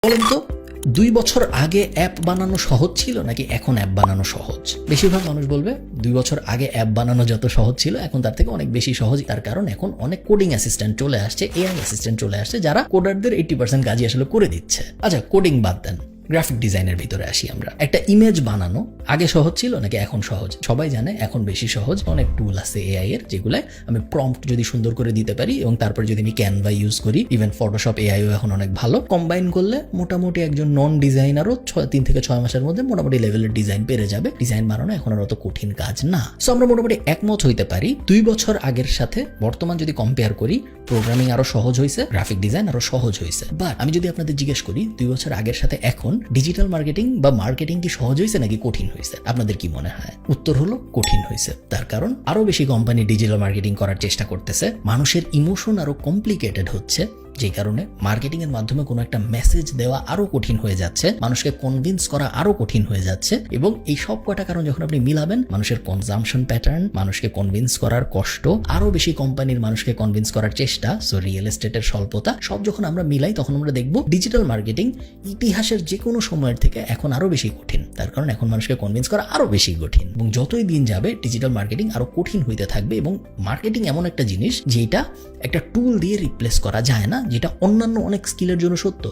বলেন তো 2 বছর আগে অ্যাপ বানানো সহজ ছিল নাকি এখন অ্যাপ বানানো সহজ? বেশিরভাগ মানুষ বলবে 2 বছর আগে অ্যাপ বানানো যত সহজ ছিল এখন তার থেকে অনেক বেশি সহজ। তার কারণ এখন অনেক কোডিং অ্যাসিস্ট্যান্ট চলে আসছে, এআই অ্যাসিস্ট্যান্ট চলে আসছে, যারা কোডারদের 80% কাজই আসলে করে দিচ্ছে। আচ্ছা, কোডিং বাদ দেন, গ্রাফিক ডিজাইনের ভিতরে আসি আমরা। একটা ইমেজ বানানো আগে সহজ ছিল নাকি এখন সহজ? সবাই জানে এখন বেশি সহজ। অনেক টুল আছে এআই এর, যেগুলায় আমি প্রম্পট যদি সুন্দর করে দিতে পারি এবং তারপর যদি আমি ক্যানভা ইউজ করি, ইভেন ফটোশপ এআইও এখন অনেক ভালো, কম্বাইন করলে মোটামুটি একজন নন ডিজাইনারও 3 থেকে 6 মাসের মধ্যে মোটামুটি লেভেলের ডিজাইন পেরে যাবে। ডিজাইন বানানো এখন আর অত কঠিন কাজ না। সো আমরা মোটামুটি একমত হইতে পারি 2 বছর আগের সাথে বর্তমান যদি কম্পেয়ার করি, প্রোগ্রামিং আরো সহজ হয়েছে, গ্রাফিক ডিজাইন আরো সহজ হয়েছে। বাট আমি যদি আপনাদের জিজ্ঞেস করি 2 বছর আগের সাথে এখন ডিজিটাল মার্কেটিং বা মার্কেটিং কি সহজ হয়েছে নাকি কঠিন হয়েছে? আপনাদের কি মনে হয়? উত্তর হলো কঠিন হয়েছে। তার কারণ আরো বেশি কোম্পানি ডিজিটাল মার্কেটিং করার চেষ্টা করতেছে, মানুষের ইমোশন আরো কমপ্লিকেটেড হচ্ছে, যে কারণে মার্কেটিং এর মাধ্যমে কোনো একটা মেসেজ দেওয়া আরো কঠিন হয়ে যাচ্ছে, মানুষকে কনভিন্স করা আরো কঠিন হয়ে যাচ্ছে। এবং এই সব কয়টা কারণ যখন আপনি মিলাবেন, মানুষের কনজাম্পশন প্যাটার্ন, মানুষকে কনভিন্স করার কষ্ট, আরো বেশি কোম্পানির মানুষকে কনভিন্স করার চেষ্টা, সো রিয়েল এস্টেটের স্বল্পতা, সব যখন আমরা মিলাই তখন আমরা দেখব ডিজিটাল মার্কেটিং ইতিহাসের যে কোনো সময়ের থেকে এখন আরো বেশি কঠিন। তার কারণ এখন মানুষকে কনভিন্স করা আরো বেশি কঠিন, এবং যতই দিন যাবে ডিজিটাল মার্কেটিং আরো কঠিন হইতে থাকবে। এবং মার্কেটিং এমন একটা জিনিস যেটা একটা টুল দিয়ে রিপ্লেস করা যায় না, যেটা অন্যান্য অনেক স্কিলের জন্য সত্য।